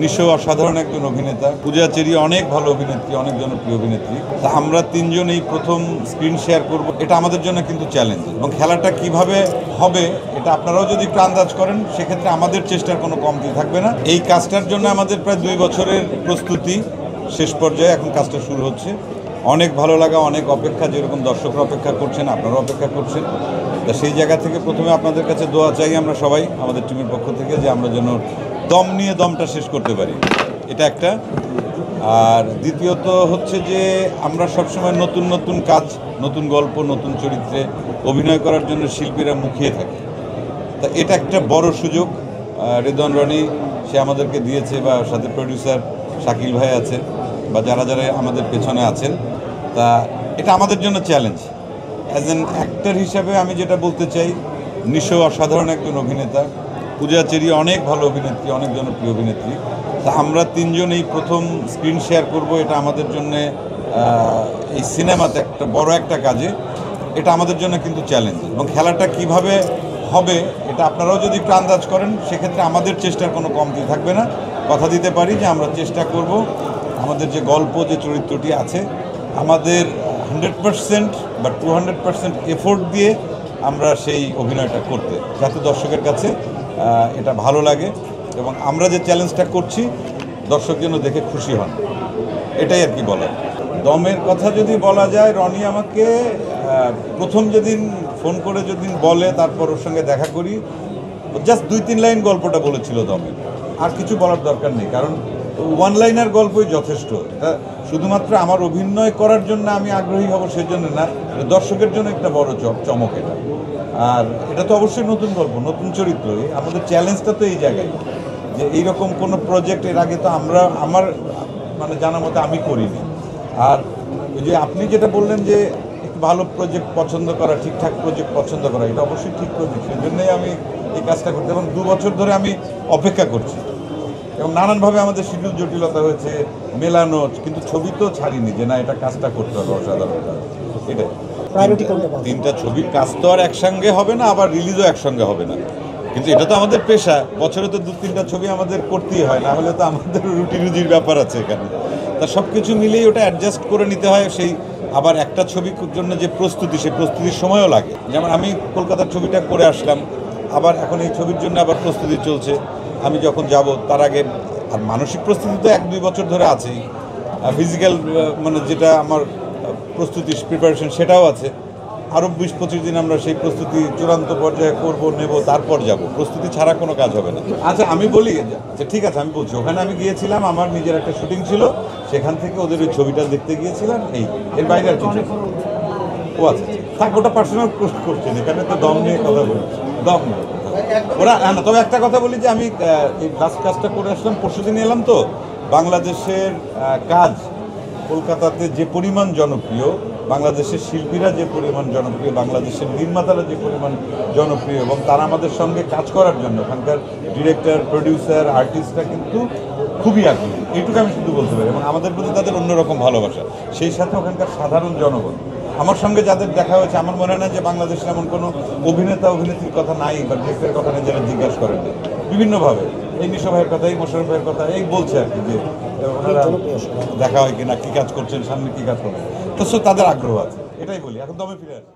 নিশো অসাধারণ একজন অভিনেতা, পূজা চেরি অনেক ভালো অভিনেত্রী, অনেক জনপ্রিয় অভিনেত্রী। তা আমরা তিনজন এই প্রথম স্ক্রিন শেয়ার করব, এটা আমাদের জন্য কিন্তু চ্যালেঞ্জ। এবং খেলাটা কিভাবে হবে এটা আপনারাও যদি একটু আন্দাজ করেন, সেক্ষেত্রে আমাদের চেষ্টার কোনো কমতি থাকবে না। এই কাজটার জন্য আমাদের প্রায় 2 বছরের প্রস্তুতি শেষ পর্যায়ে, এখন কাজটা শুরু হচ্ছে। অনেক ভালো লাগা, অনেক অপেক্ষা, যেরকম দর্শকরা অপেক্ষা করছেন, আপনারাও অপেক্ষা করছেন। তা সেই জায়গা থেকে প্রথমে আপনাদের কাছে দোয়া চাই আমরা সবাই, আমাদের টিমের পক্ষ থেকে, যে আমরা যেন দম নিয়ে দমটা শেষ করতে পারি, এটা একটা। আর দ্বিতীয়ত হচ্ছে যে আমরা সবসময় নতুন নতুন কাজ, নতুন গল্প, নতুন চরিত্রে অভিনয় করার জন্য শিল্পীরা মুখিয়ে থাকে। তা এটা একটা বড় সুযোগ রেদওয়ান রনি সে আমাদেরকে দিয়েছে, বা সাথে প্রডিউসার শাকিল ভাই আছে, বা যারা যারা আমাদের পেছনে আছেন। তা এটা আমাদের জন্য চ্যালেঞ্জ। অ্যাজ অ্যান অ্যাক্টর হিসাবে আমি যেটা বলতে চাই, নিশো অসাধারণ একজন অভিনেতা, পূজা চেরি অনেক ভালো অভিনেত্রী, অনেক জনপ্রিয় অভিনেত্রী। তা আমরা তিনজন এই প্রথম স্ক্রিন শেয়ার করব, এটা আমাদের জন্য এই সিনেমাতে একটা বড় একটা কাজে, এটা আমাদের জন্য কিন্তু চ্যালেঞ্জ। এবং খেলাটা কিভাবে হবে এটা আপনারাও যদি একটু আন্দাজ করেন, সেক্ষেত্রে আমাদের চেষ্টার কোনো কমতি থাকবে না। কথা দিতে পারি যে আমরা চেষ্টা করব আমাদের যে গল্প, যে চরিত্রটি আছে, আমাদের 100% বা 200% এফোর্ট দিয়ে আমরা সেই অভিনয়টা করতে, যাতে দর্শকের কাছে এটা ভালো লাগে এবং আমরা যে চ্যালেঞ্জটা করছি দর্শক যেন দেখে খুশি হন, এটাই আর কি বলার। দমের কথা যদি বলা যায়, রনি আমাকে প্রথম যেদিন ফোন করে যেদিন বলে, তারপর ওর সঙ্গে দেখা করি, জাস্ট 2-3 লাইন গল্পটা বলেছিল দমের, আর কিছু বলার দরকার নেই। কারণ 1 লাইনার গল্পই যথেষ্ট। এটা শুধুমাত্র আমার অভিনয় করার জন্য আমি আগ্রহী হব সেজন্য না, দর্শকের জন্য একটা বড় চমক এটা। আর এটা তো অবশ্যই নতুন গল্প, নতুন চরিত্র। আমাদের চ্যালেঞ্জটা তো এই জায়গায়, যে এইরকম কোনো প্রজেক্ট এর আগে তো আমার মানে জানা মতো আমি করিনি। আর ওই যে আপনি যেটা বললেন যে একটু ভালো প্রজেক্ট পছন্দ করা, ঠিকঠাক প্রজেক্ট পছন্দ করা, এটা অবশ্যই ঠিক প্রজেক্ট, সেই জন্যই আমি এই কাজটা করতে, এবং 2 বছর ধরে আমি অপেক্ষা করছি। এবং নানানভাবে আমাদের শিডিউল জটিলতা হয়েছে, মেলানো, কিন্তু ছবি তো ছাড়িনি যে না এটা কাজটা করতে হবে, অসাধারণ কাজ। এটাই 3টা ছবির কাজ তো আর একসঙ্গে হবে না, আবার রিলিজও একসঙ্গে হবে না, কিন্তু এটা তো আমাদের পেশা। বছরে তো 2-3টা ছবি আমাদের করতেই হয়, না হলে তো আমাদের রুটি রুজির ব্যাপার আছে এখানে। তা সব কিছু মিলিয়ে ওটা অ্যাডজাস্ট করে নিতে হয়। সেই আবার একটা ছবির জন্য যে প্রস্তুতি, সেই প্রস্তুতির সময়ও লাগে। যেমন আমি কলকাতার ছবিটা করে আসলাম, আবার এখন এই ছবির জন্য আবার প্রস্তুতি চলছে। আমি যখন যাব তার আগে, আর মানসিক প্রস্তুতি তো 1-2 বছর ধরে আছেই, ফিজিক্যাল মানে যেটা আমার প্রস্তুতি, প্রিপারেশন, সেটাও আছে। আরও 20-25 দিন আমরা সেই প্রস্তুতি চূড়ান্ত পর্যায়ে করব, নেব, তারপর যাব। প্রস্তুতি ছাড়া কোনো কাজ হবে না। আচ্ছা আমি বলি যে ঠিক আছে, আমি বলছি, ওখানে আমি গিয়েছিলাম, আমার নিজের একটা শুটিং ছিল, সেখান থেকে ওদের ওই ছবিটা দেখতে গিয়েছিলাম, এর বাইরে আর কিছু। ও আচ্ছা থাক, ওটা পার্সোনাল করছেন, এখানে তো দম নিয়ে কথা বলি, দম নিয়ে ওরা না। তবে একটা কথা বলি যে আমি এই লাস্ট কাজটা করে আসলাম, পরশুদিন এলাম। তো বাংলাদেশের কাজ কলকাতাতে যে পরিমাণ জনপ্রিয়, বাংলাদেশের শিল্পীরা যে পরিমাণ জনপ্রিয়, বাংলাদেশের নির্মাতারা যে পরিমাণ জনপ্রিয়, এবং তারা আমাদের সঙ্গে কাজ করার জন্য ওখানকার ডিরেক্টর, প্রডিউসার, আর্টিস্টরা কিন্তু খুবই আগ্রহী, এইটুকু আমি শুধু বলতে পারি। এবং আমাদের প্রতি তাদের অন্যরকম ভালোবাসা, সেই সাথে ওখানকার সাধারণ জনগণ। আমার সঙ্গে যাদের দেখা হয়েছে, আমার মনে হয় না যে বাংলাদেশের এমন কোনো অভিনেতা অভিনেত্রীর কথা নাই, বা ডিরেক্টরের কথা নেই যারা জিজ্ঞাসা করেন বিভিন্নভাবে। এই নিশো ভাইয়ের কথা, এই মোশাররফ ভাইয়ের কথা, এই বলছে আর কি, যে ওনারা দেখা হয় কিনা, কী কাজ করছেন, সামনে কী কাজ করবেন, তো তাদের আগ্রহ আছে, এটাই বলি। এখন তো আমি ফিরে আসি।